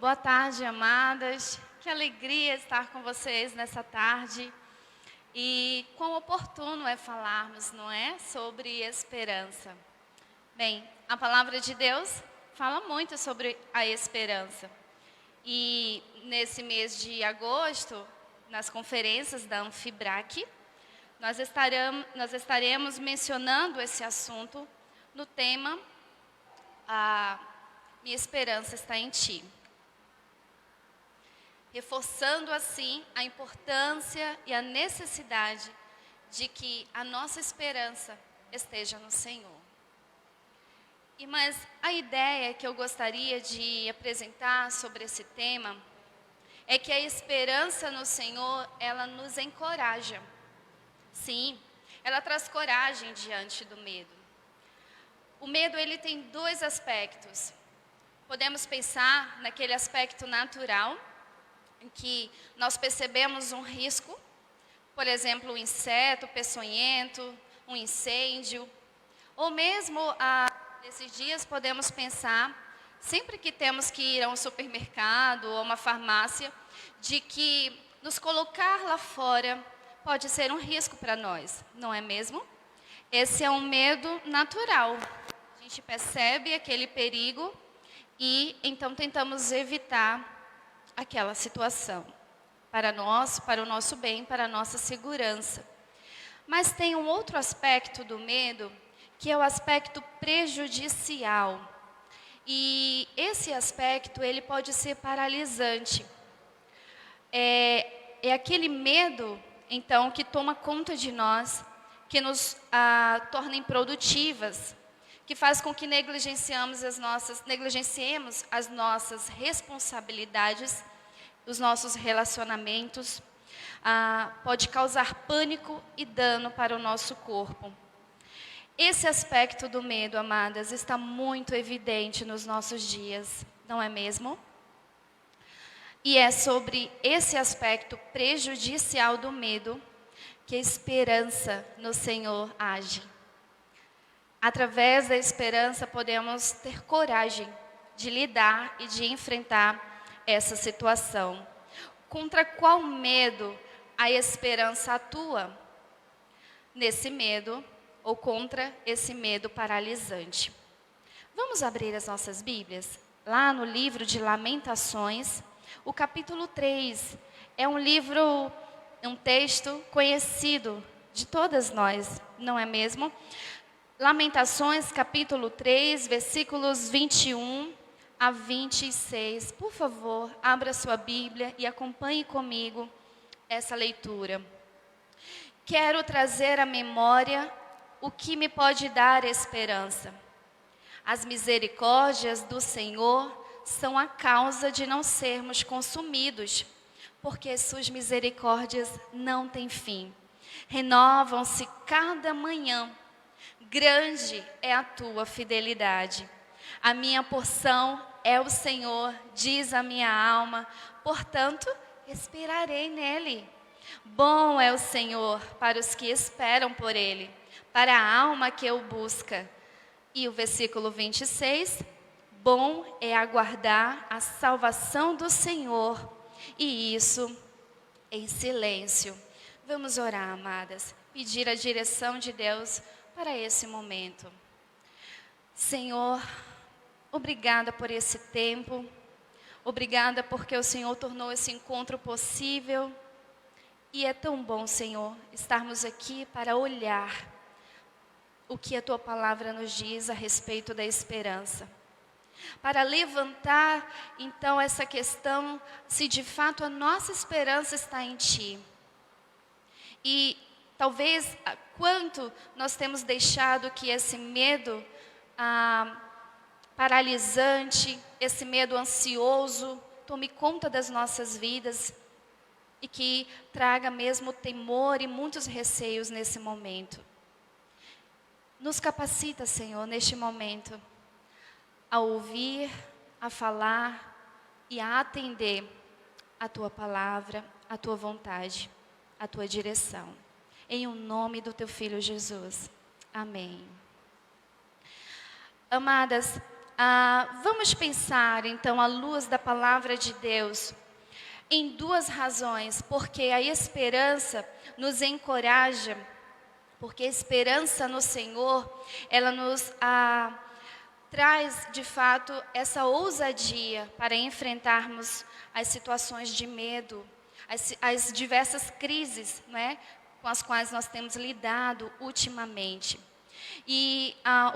Boa tarde, amadas. Que alegria estar com vocês nessa tarde. E quão oportuno é falarmos, não é? Sobre esperança. Bem, a palavra de Deus fala muito sobre a esperança. E nesse mês de agosto, nas conferências da Anfibrac, nós estaremos mencionando esse assunto no tema A Minha Esperança Está em Ti. Reforçando assim a importância e a necessidade de que a nossa esperança esteja no Senhor. Mas a ideia que eu gostaria de apresentar sobre esse tema é que a esperança no Senhor, ela nos encoraja. Sim, ela traz coragem diante do medo. O medo, ele tem dois aspectos. Podemos pensar naquele aspecto natural, em que nós percebemos um risco, por exemplo, um inseto peçonhento, um incêndio, ou mesmo nesses dias podemos pensar, sempre que temos que ir a um supermercado ou uma farmácia, de que nos colocar lá fora pode ser um risco para nós, não é mesmo? Esse é um medo natural. A gente percebe aquele perigo e então tentamos evitar aquela situação, para o nosso bem, para a nossa segurança. Mas tem um outro aspecto do medo, que é o aspecto prejudicial. E esse aspecto, ele pode ser paralisante. É aquele medo, então, que toma conta de nós, que nos torna improdutivas, que faz com que negligenciemos as nossas responsabilidades, os nossos relacionamentos, pode causar pânico e dano para o nosso corpo. Esse aspecto do medo, amadas, está muito evidente nos nossos dias, não é mesmo? E é sobre esse aspecto prejudicial do medo que a esperança no Senhor age. Através da esperança podemos ter coragem de lidar e de enfrentar essa situação. Contra qual medo a esperança atua? Nesse medo ou contra esse medo paralisante. Vamos abrir as nossas Bíblias? Lá no livro de Lamentações, o capítulo 3. É um texto conhecido de todas nós, não é mesmo? Lamentações, capítulo 3, versículos 21 a 26. Por favor, abra sua Bíblia e acompanhe comigo essa leitura. Quero trazer à memória o que me pode dar esperança. As misericórdias do Senhor são a causa de não sermos consumidos, porque suas misericórdias não têm fim. Renovam-se cada manhã. Grande é a tua fidelidade. A minha porção é o Senhor, diz a minha alma, portanto, esperarei nele. Bom é o Senhor para os que esperam por ele, para a alma que o busca. E o versículo 26, bom é aguardar a salvação do Senhor, e isso em silêncio. Vamos orar, amadas, pedir a direção de Deus para esse momento. Senhor, obrigada por esse tempo, obrigada porque o Senhor tornou esse encontro possível. E é tão bom, Senhor, estarmos aqui para olhar o que a Tua palavra nos diz a respeito da esperança. Para levantar, então, essa questão, se de fato a nossa esperança está em Ti. E talvez, quanto nós temos deixado que esse medo paralisante, esse medo ansioso, tome conta das nossas vidas, e que traga mesmo temor e muitos receios nesse momento. Nos capacita, Senhor, neste momento, a ouvir, a falar e a atender a Tua palavra, a Tua vontade, a Tua direção. Em o nome do Teu Filho Jesus. Amém. Amadas, vamos pensar, então, à luz da palavra de Deus, em duas razões. Porque a esperança nos encoraja, porque a esperança no Senhor, ela nos traz, de fato, essa ousadia para enfrentarmos as situações de medo, as diversas crises, né, com as quais nós temos lidado ultimamente. E a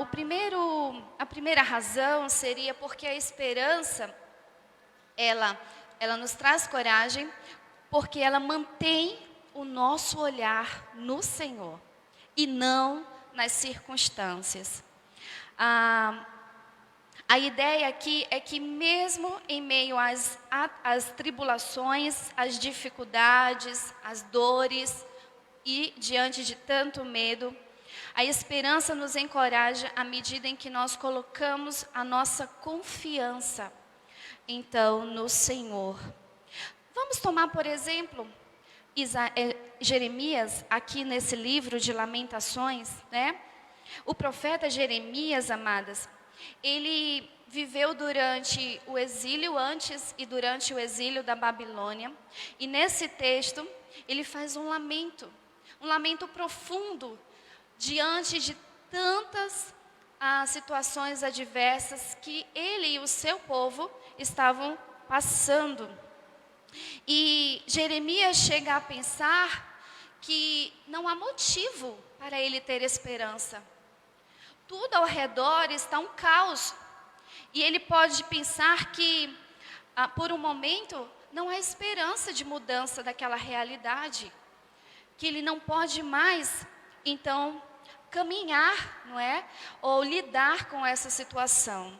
primeira razão seria porque a esperança, ela nos traz coragem, porque ela mantém o nosso olhar no Senhor e não nas circunstâncias. A ideia aqui é que mesmo em meio às tribulações, às dificuldades, às dores e diante de tanto medo, a esperança nos encoraja à medida em que nós colocamos a nossa confiança, então, no Senhor. Vamos tomar, por exemplo, Jeremias, aqui nesse livro de Lamentações, né? O profeta Jeremias, amadas, ele viveu durante o exílio antes e durante o exílio da Babilônia. E nesse texto, ele faz um lamento profundo diante de tantas situações adversas que ele e o seu povo estavam passando. E Jeremias chega a pensar que não há motivo para ele ter esperança. Tudo ao redor está um caos. E ele pode pensar que, por um momento, não há esperança de mudança daquela realidade. Que ele não pode mais, então, caminhar, não é? Ou lidar com essa situação.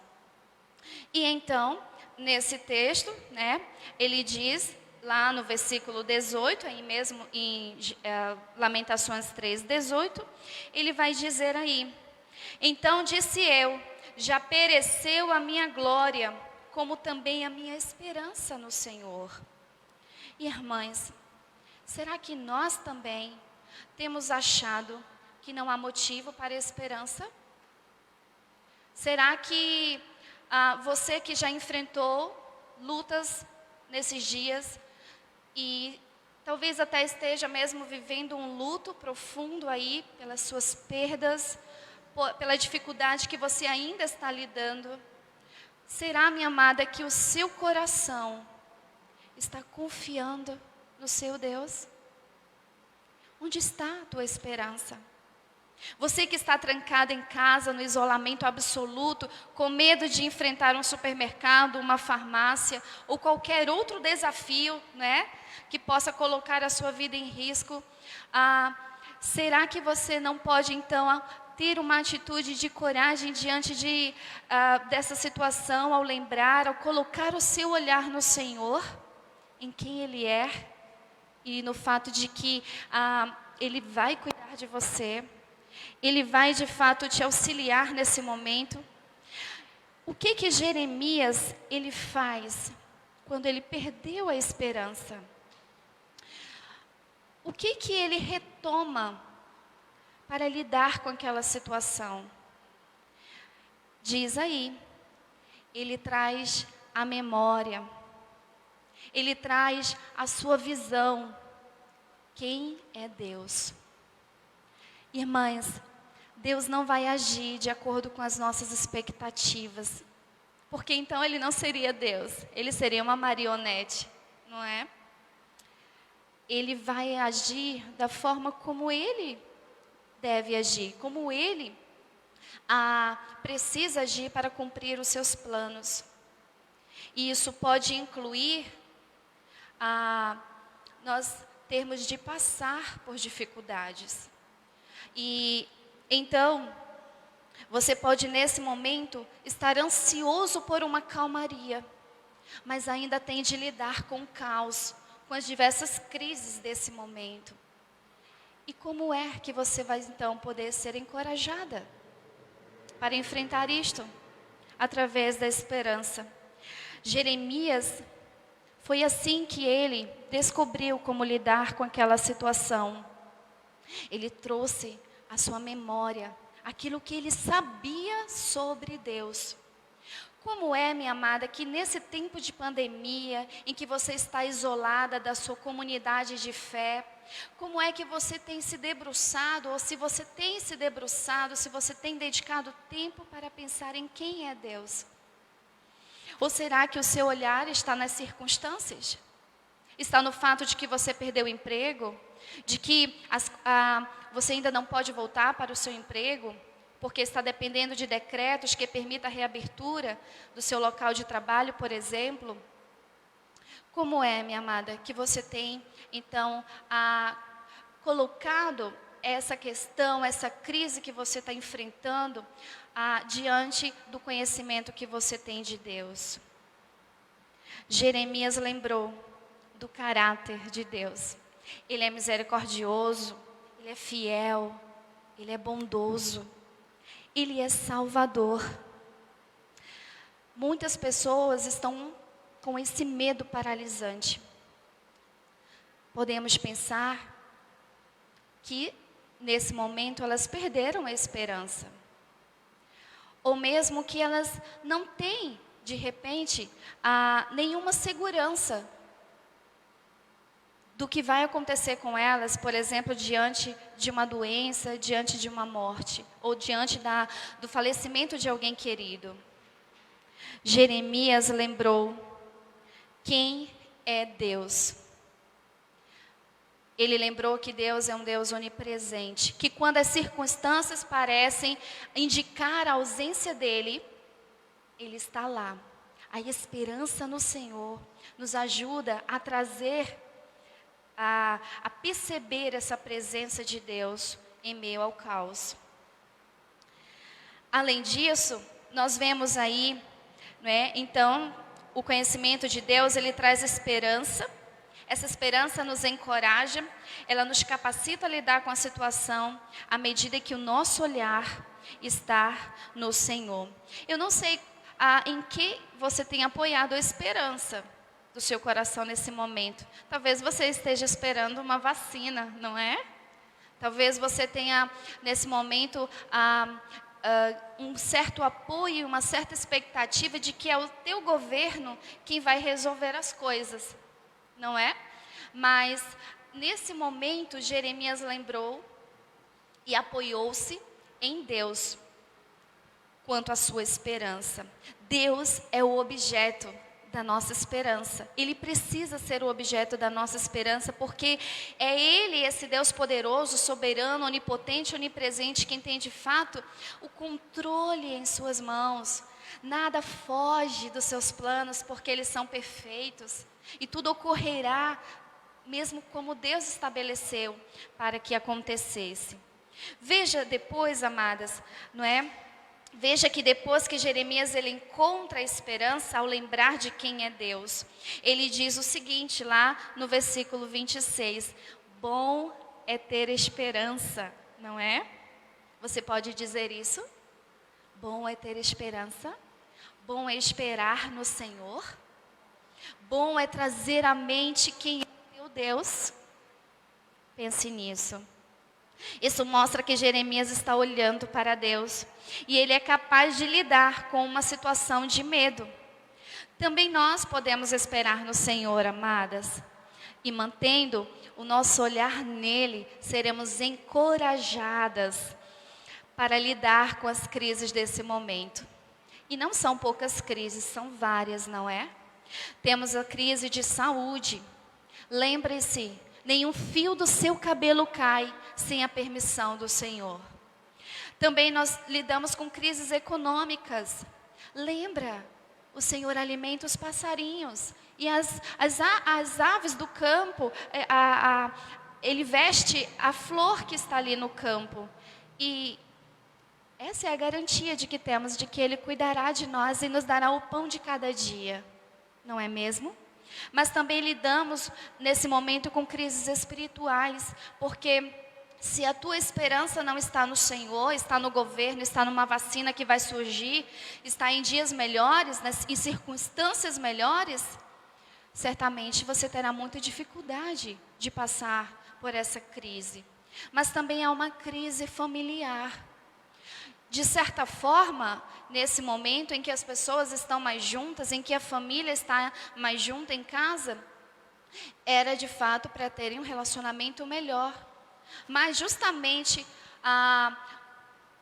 E então, nesse texto, né, ele diz, lá no versículo 18, aí mesmo em Lamentações 3:18, ele vai dizer aí: então disse eu, já pereceu a minha glória, como também a minha esperança no Senhor. Irmãs, será que nós também temos achado que não há motivo para a esperança? Será que você que já enfrentou lutas nesses dias e talvez até esteja mesmo vivendo um luto profundo aí pelas suas perdas, pela dificuldade que você ainda está lidando, será, minha amada, que o seu coração está confiando no seu Deus? Onde está a tua esperança? Você que está trancada em casa, no isolamento absoluto, com medo de enfrentar um supermercado, uma farmácia ou qualquer outro desafio, né, que possa colocar a sua vida em risco, será que você não pode então ter uma atitude de coragem diante dessa situação, ao lembrar, ao colocar o seu olhar no Senhor, em quem Ele é e no fato de que Ele vai cuidar de você? Ele vai de fato te auxiliar nesse momento. O que Jeremias ele faz quando ele perdeu a esperança? O que ele retoma para lidar com aquela situação? Diz aí, ele traz a memória, ele traz a sua visão. Quem é Deus? Irmãs, Deus não vai agir de acordo com as nossas expectativas, porque então Ele não seria Deus, Ele seria uma marionete, não é? Ele vai agir da forma como Ele deve agir, como Ele precisa agir para cumprir os seus planos. E isso pode incluir nós termos de passar por dificuldades. E então, você pode nesse momento estar ansioso por uma calmaria, mas ainda tem de lidar com o caos, com as diversas crises desse momento. E como é que você vai então poder ser encorajada para enfrentar isto? Através da esperança. Jeremias, foi assim que ele descobriu como lidar com aquela situação. Ele trouxe a sua memória, aquilo que ele sabia sobre Deus. Como é, minha amada, que nesse tempo de pandemia, em que você está isolada da sua comunidade de fé, como é que você tem se debruçado, ou se você tem se debruçado, se você tem dedicado tempo para pensar em quem é Deus? Ou será que o seu olhar está nas circunstâncias? Está no fato de que você perdeu o emprego? De que você ainda não pode voltar para o seu emprego? Porque está dependendo de decretos que permitam a reabertura do seu local de trabalho, por exemplo? Como é, minha amada, que você tem, então, colocado essa questão, essa crise que você está enfrentando, diante do conhecimento que você tem de Deus? Jeremias lembrou do caráter de Deus. Ele é misericordioso, Ele é fiel, Ele é bondoso, Ele é salvador. Muitas pessoas estão com esse medo paralisante. Podemos pensar que, nesse momento, elas perderam a esperança. Ou mesmo que elas não têm, de repente, nenhuma segurança do que vai acontecer com elas, por exemplo, diante de uma doença, diante de uma morte, ou diante do falecimento de alguém querido. Jeremias lembrou quem é Deus. Ele lembrou que Deus é um Deus onipresente, que quando as circunstâncias parecem indicar a ausência dele, Ele está lá. A esperança no Senhor nos ajuda a trazer, a perceber essa presença de Deus em meio ao caos. Além disso, nós vemos aí, não é? Então, o conhecimento de Deus, ele traz esperança. Essa esperança nos encoraja, ela nos capacita a lidar com a situação, à medida que o nosso olhar está no Senhor. Eu não sei em que você tem apoiado a esperança do seu coração nesse momento. Talvez você esteja esperando uma vacina, não é? Talvez você tenha, nesse momento, um certo apoio, uma certa expectativa de que é o teu governo quem vai resolver as coisas, não é? Mas, nesse momento, Jeremias lembrou e apoiou-se em Deus quanto à sua esperança. Deus é o objeto da nossa esperança. Ele precisa ser o objeto da nossa esperança, porque é Ele, esse Deus poderoso, soberano, onipotente, onipresente, quem tem de fato o controle em suas mãos. Nada foge dos seus planos, porque eles são perfeitos. E tudo ocorrerá, mesmo como Deus estabeleceu para que acontecesse. Veja depois, amadas, não é? Veja que depois que Jeremias ele encontra a esperança ao lembrar de quem é Deus, ele diz o seguinte lá no versículo 26, bom é ter esperança, não é? Você pode dizer isso? Bom é ter esperança, bom é esperar no Senhor, bom é trazer à mente quem é teu Deus. Pense nisso. Isso mostra que Jeremias está olhando para Deus e ele é capaz de lidar com uma situação de medo. Também nós podemos esperar no Senhor, amadas, e mantendo o nosso olhar nele, seremos encorajadas para lidar com as crises desse momento. E não são poucas crises, são várias, não é? Temos a crise de saúde. Lembre-se, nenhum fio do seu cabelo cai sem a permissão do Senhor. Também nós lidamos com crises econômicas. Lembra, o Senhor alimenta os passarinhos e as aves do campo, Ele veste a flor que está ali no campo. E essa é a garantia de que temos, de que Ele cuidará de nós e nos dará o pão de cada dia. Não é mesmo? Mas também lidamos nesse momento com crises espirituais, porque se a tua esperança não está no Senhor, está no governo, está numa vacina que vai surgir, está em dias melhores, em circunstâncias melhores, certamente você terá muita dificuldade de passar por essa crise. Mas também há uma crise familiar. de certa forma, nesse momento em que as pessoas estão mais juntas, em que a família está mais junta em casa, era de fato para terem um relacionamento melhor. Mas justamente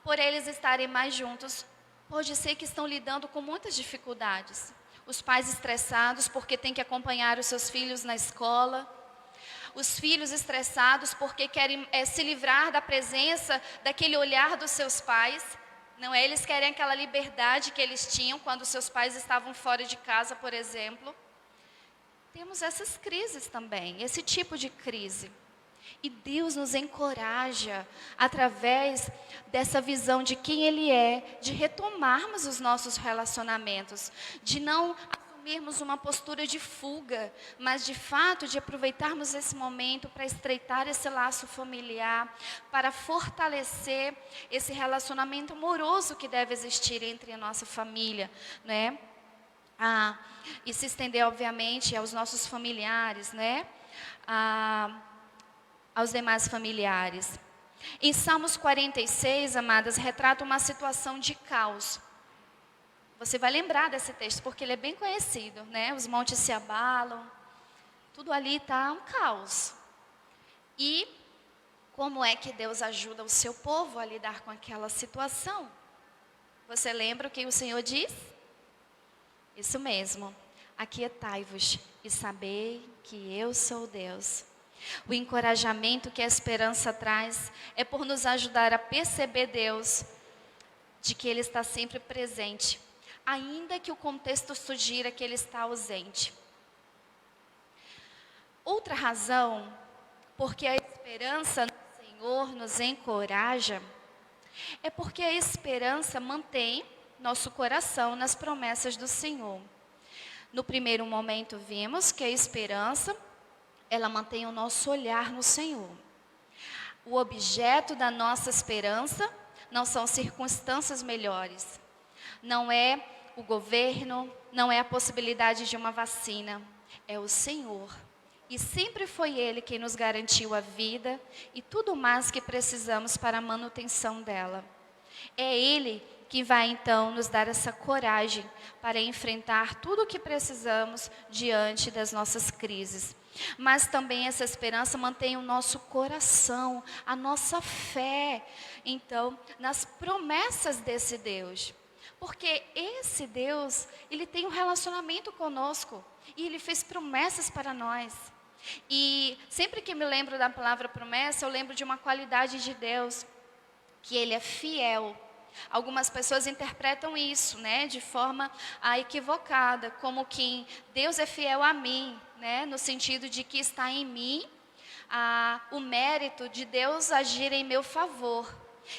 por eles estarem mais juntos, pode ser que estão lidando com muitas dificuldades. Os pais estressados porque têm que acompanhar os seus filhos na escola. Os filhos estressados porque querem se livrar da presença, daquele olhar dos seus pais. Não é? Eles querem aquela liberdade que eles tinham quando seus pais estavam fora de casa, por exemplo. Temos essas crises também, esse tipo de crise. E Deus nos encoraja, através dessa visão de quem Ele é, de retomarmos os nossos relacionamentos, de não assumirmos uma postura de fuga, mas de fato de aproveitarmos esse momento para estreitar esse laço familiar, para fortalecer esse relacionamento amoroso que deve existir entre a nossa família, né? E se estender, obviamente, aos nossos familiares, né? Aos demais familiares. Em Salmos 46, amadas, retrata uma situação de caos. Você vai lembrar desse texto, porque ele é bem conhecido, né? Os montes se abalam, tudo ali está um caos. E como é que Deus ajuda o seu povo a lidar com aquela situação? Você lembra o que o Senhor diz? Isso mesmo. Aquietai-vos e sabei que eu sou Deus. O encorajamento que a esperança traz é por nos ajudar a perceber Deus, de que Ele está sempre presente, ainda que o contexto sugira que Ele está ausente. Outra razão, porque a esperança no Senhor nos encoraja, é porque a esperança mantém nosso coração nas promessas do Senhor. No primeiro momento vimos que a esperança, ela mantém o nosso olhar no Senhor. O objeto da nossa esperança não são circunstâncias melhores, não é o governo, não é a possibilidade de uma vacina, é o Senhor. E sempre foi Ele quem nos garantiu a vida e tudo mais que precisamos para a manutenção dela. É Ele que vai então nos dar essa coragem para enfrentar tudo o que precisamos diante das nossas crises. Mas também essa esperança mantém o nosso coração, a nossa fé, então, nas promessas desse Deus. Porque esse Deus, Ele tem um relacionamento conosco e Ele fez promessas para nós. E sempre que me lembro da palavra promessa, eu lembro de uma qualidade de Deus, que Ele é fiel. Algumas pessoas interpretam isso, né, de forma equivocada, como que Deus é fiel a mim, né, no sentido de que está em mim o mérito de Deus agir em meu favor.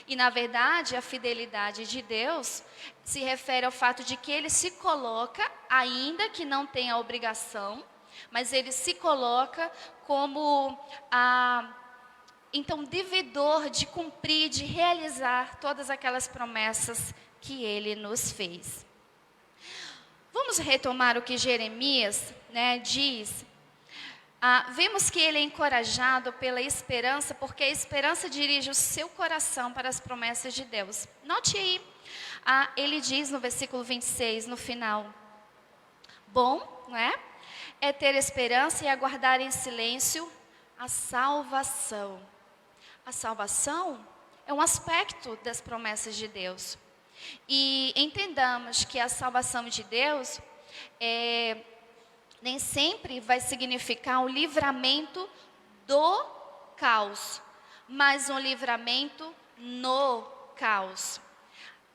E na verdade a fidelidade de Deus se refere ao fato de que Ele se coloca, ainda que não tenha a obrigação, mas Ele se coloca como então, devedor de cumprir, de realizar todas aquelas promessas que Ele nos fez. Vamos retomar o que Jeremias, né, diz. Vemos que ele é encorajado pela esperança, porque a esperança dirige o seu coração para as promessas de Deus. Note aí, ele diz no versículo 26, no final. Bom, não é? É ter esperança e aguardar em silêncio a salvação. A salvação é um aspecto das promessas de Deus. E entendamos que a salvação de Deus nem sempre vai significar um livramento do caos, mas um livramento no caos.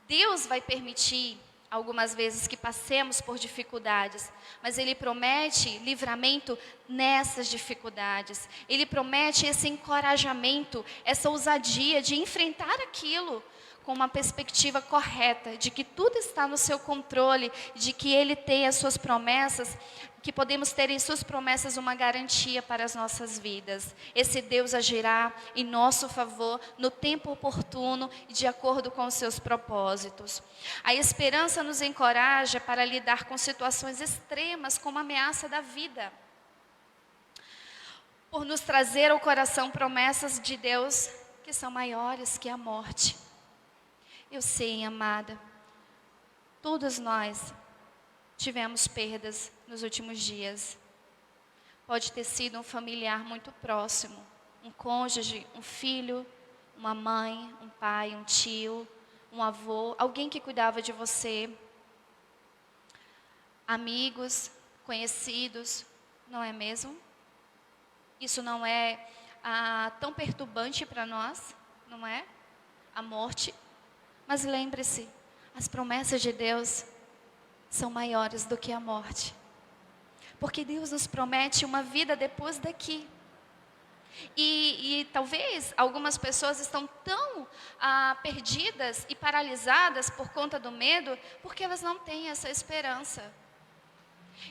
Deus vai permitir algumas vezes que passemos por dificuldades, mas Ele promete livramento nessas dificuldades. Ele promete esse encorajamento, essa ousadia de enfrentar aquilo com uma perspectiva correta, de que tudo está no seu controle, de que Ele tem as suas promessas, que podemos ter em suas promessas uma garantia para as nossas vidas. Esse Deus agirá em nosso favor, no tempo oportuno e de acordo com os seus propósitos. A esperança nos encoraja para lidar com situações extremas, como a ameaça da vida. Por nos trazer ao coração promessas de Deus que são maiores que a morte. Eu sei, amada, todos nós tivemos perdas nos últimos dias. Pode ter sido um familiar muito próximo, um cônjuge, um filho, uma mãe, um pai, um tio, um avô, alguém que cuidava de você, amigos, conhecidos, não é mesmo? Isso não é tão perturbante para nós, não é? A morte. Mas lembre-se, as promessas de Deus são maiores do que a morte. Porque Deus nos promete uma vida depois daqui. E talvez algumas pessoas estão tão perdidas e paralisadas por conta do medo, porque elas não têm essa esperança.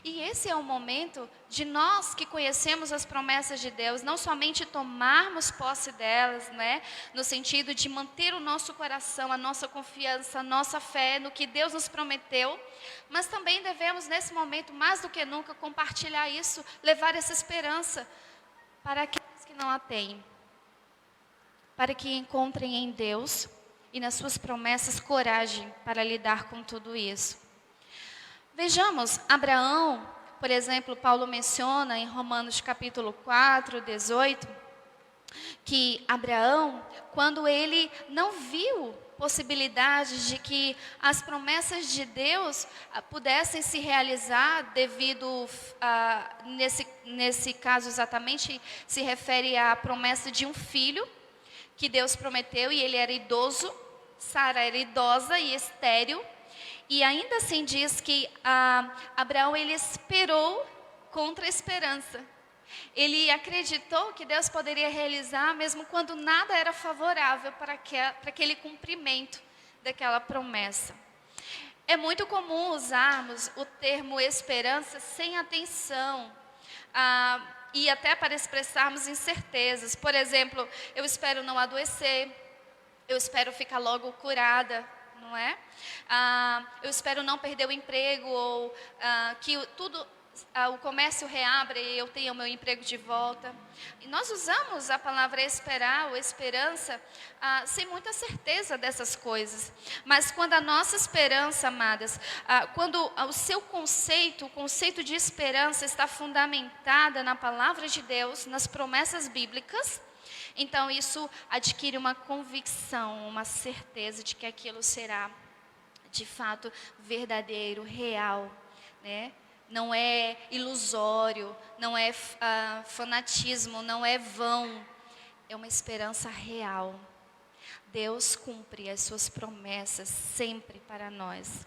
E esse é o momento de nós que conhecemos as promessas de Deus, não somente tomarmos posse delas, né? No sentido de manter o nosso coração, a nossa confiança, a nossa fé no que Deus nos prometeu, mas também devemos nesse momento, mais do que nunca, compartilhar isso, levar essa esperança para aqueles que não a têm. Para que encontrem em Deus e nas suas promessas coragem para lidar com tudo isso. Vejamos, Abraão, por exemplo, Paulo menciona em Romanos capítulo 4, 18, que Abraão, quando ele não viu possibilidades de que as promessas de Deus pudessem se realizar devido, nesse caso exatamente, se refere à promessa de um filho que Deus prometeu e ele era idoso, Sara era idosa e estéril. E ainda assim diz que Abraão, ele esperou contra a esperança. Ele acreditou que Deus poderia realizar, mesmo quando nada era favorável para aquele cumprimento daquela promessa. É muito comum usarmos o termo esperança sem atenção, e até para expressarmos incertezas. Por exemplo, eu espero não adoecer, eu espero ficar logo curada. Não é? Eu espero não perder o emprego, ou que o comércio reabra e eu tenha o meu emprego de volta. E nós usamos a palavra esperar ou esperança sem muita certeza dessas coisas. Mas quando a nossa esperança, amadas, quando o seu conceito, o conceito de esperança está fundamentada na palavra de Deus, nas promessas bíblicas, então isso adquire uma convicção, uma certeza de que aquilo será de fato verdadeiro, real, né? Não é ilusório, não é fanatismo, não é vão, é uma esperança real. Deus cumpre as suas promessas sempre para nós.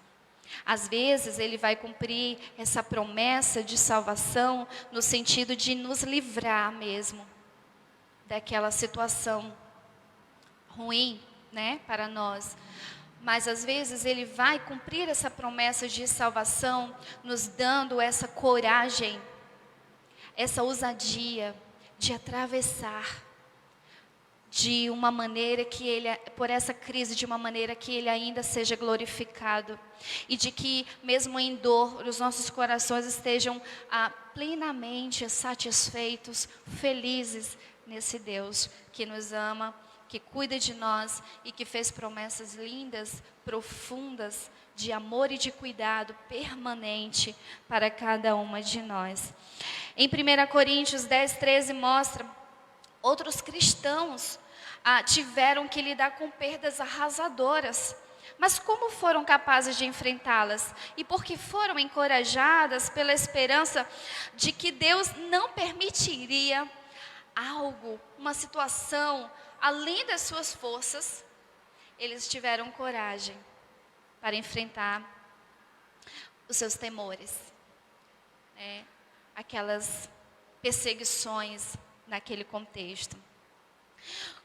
Às vezes Ele vai cumprir essa promessa de salvação no sentido de nos livrar mesmo daquela situação ruim, né, para nós. Mas às vezes Ele vai cumprir essa promessa de salvação, nos dando essa coragem, essa ousadia de atravessar de uma maneira que Ele, por essa crise, de uma maneira que Ele ainda seja glorificado. E de que mesmo em dor, os nossos corações estejam plenamente satisfeitos, felizes nesse Deus que nos ama, que cuida de nós e que fez promessas lindas, profundas, de amor e de cuidado permanente para cada uma de nós. Em 1 Coríntios 10, 13 mostra, outros cristãos tiveram que lidar com perdas arrasadoras. Mas como foram capazes de enfrentá-las? E porque foram encorajadas pela esperança de que Deus não permitiria algo, uma situação além das suas forças, eles tiveram coragem para enfrentar os seus temores, né? Aquelas perseguições naquele contexto.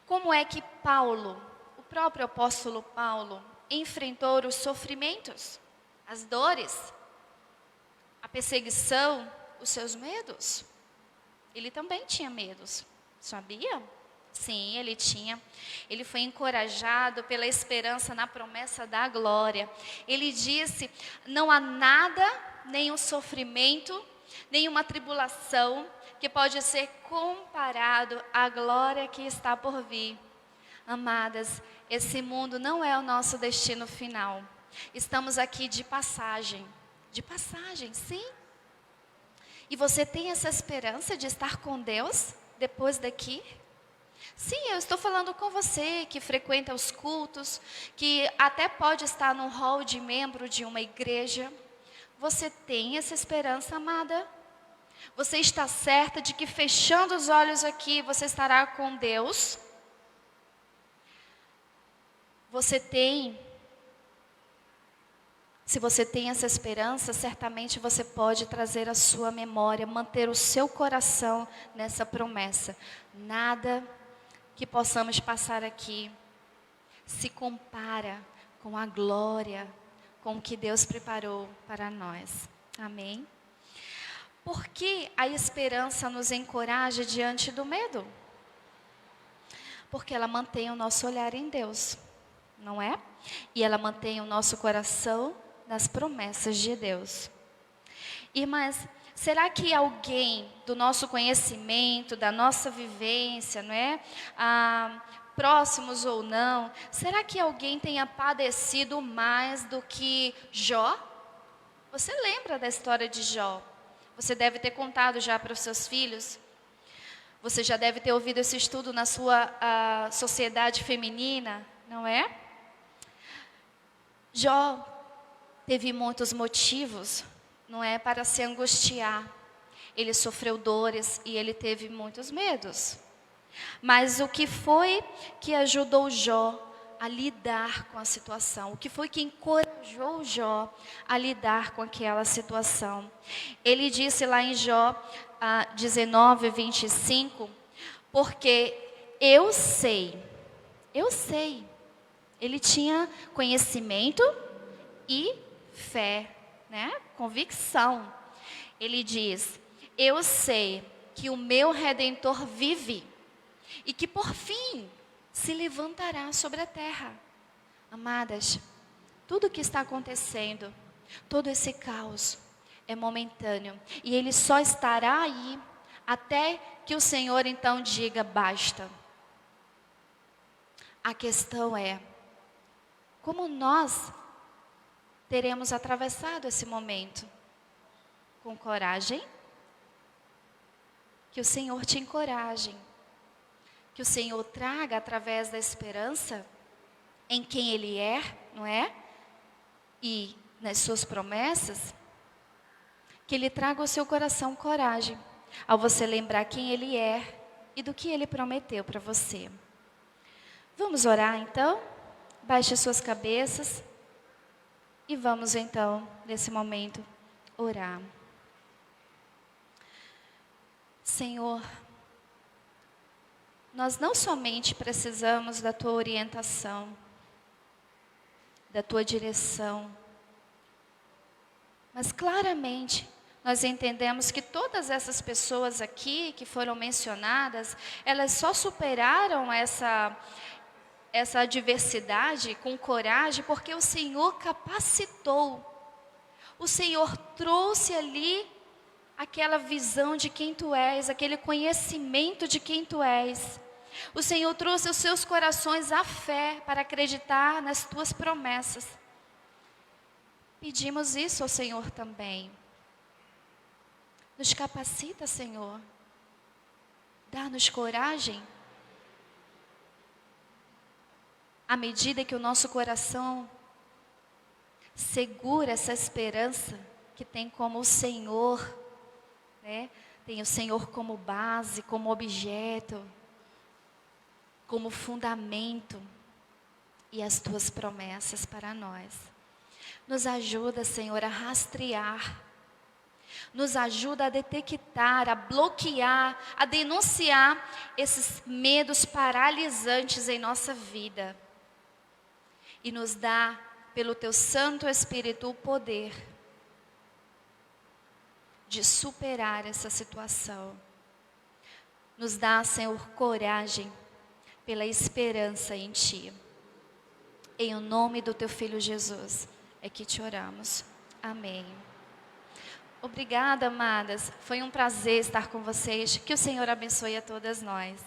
Como é que Paulo, o próprio apóstolo Paulo, enfrentou os sofrimentos, as dores, a perseguição, os seus medos? Ele também tinha medos, sabia? Sim, ele tinha. Ele foi encorajado pela esperança na promessa da glória. Ele disse, não há nada, nenhum sofrimento, nenhuma tribulação que pode ser comparado à glória que está por vir. Amadas, esse mundo não é o nosso destino final. Estamos aqui de passagem, sim. E você tem essa esperança de estar com Deus depois daqui? Sim, eu estou falando com você que frequenta os cultos, que até pode estar no hall de membro de uma igreja. Você tem essa esperança, amada? Você está certa de que fechando os olhos aqui, você estará com Deus? Se você tem essa esperança, certamente você pode trazer à sua memória, manter o seu coração nessa promessa. Nada que possamos passar aqui se compara com a glória, com o que Deus preparou para nós. Amém? Por que a esperança nos encoraja diante do medo? Porque ela mantém o nosso olhar em Deus, não é? E ela mantém o nosso coração nas promessas de Deus. Irmãs, será que alguém do nosso conhecimento, da nossa vivência, não é? Próximos ou não, será que alguém tenha padecido mais do que Jó? Você lembra da história de Jó? Você deve ter contado já para os seus filhos. Você já deve ter ouvido esse estudo na sua sociedade feminina, não é? Jó teve muitos motivos, não é, para se angustiar. Ele sofreu dores e ele teve muitos medos. Mas o que foi que ajudou Jó a lidar com a situação? O que foi que encorajou Jó a lidar com aquela situação? Ele disse lá em Jó 19, 25, porque eu sei. Ele tinha conhecimento e fé, né? Convicção. Ele diz: eu sei que o meu Redentor vive e que por fim se levantará sobre a terra. Amadas, tudo o que está acontecendo, todo esse caos é momentâneo e ele só estará aí até que o Senhor então diga basta. A questão é como nós teremos atravessado esse momento. Com coragem? Que o Senhor te encoraje. Que o Senhor traga através da esperança em quem Ele é, não é? E nas suas promessas, que Ele traga ao seu coração coragem, ao você lembrar quem Ele é e do que Ele prometeu para você. Vamos orar então? Baixe suas cabeças e vamos então, nesse momento, orar. Senhor, nós não somente precisamos da Tua orientação, da Tua direção, mas claramente nós entendemos que todas essas pessoas aqui que foram mencionadas, elas só superaram essa adversidade com coragem porque o Senhor capacitou. O Senhor trouxe ali aquela visão de quem Tu és, aquele conhecimento de quem Tu és. O Senhor trouxe os seus corações à fé para acreditar nas Tuas promessas. Pedimos isso ao Senhor também. Nos capacita, Senhor. Dá-nos coragem. À medida que o nosso coração segura essa esperança que tem como o Senhor, né? Tem o Senhor como base, como objeto, como fundamento e as Tuas promessas para nós. Nos ajuda, Senhor, a rastrear, nos ajuda a detectar, a bloquear, a denunciar esses medos paralisantes em nossa vida. E nos dá, pelo Teu Santo Espírito, o poder de superar essa situação. Nos dá, Senhor, coragem pela esperança em Ti. Em o nome do Teu Filho Jesus é que te oramos. Amém. Obrigada, amadas. Foi um prazer estar com vocês. Que o Senhor abençoe a todas nós.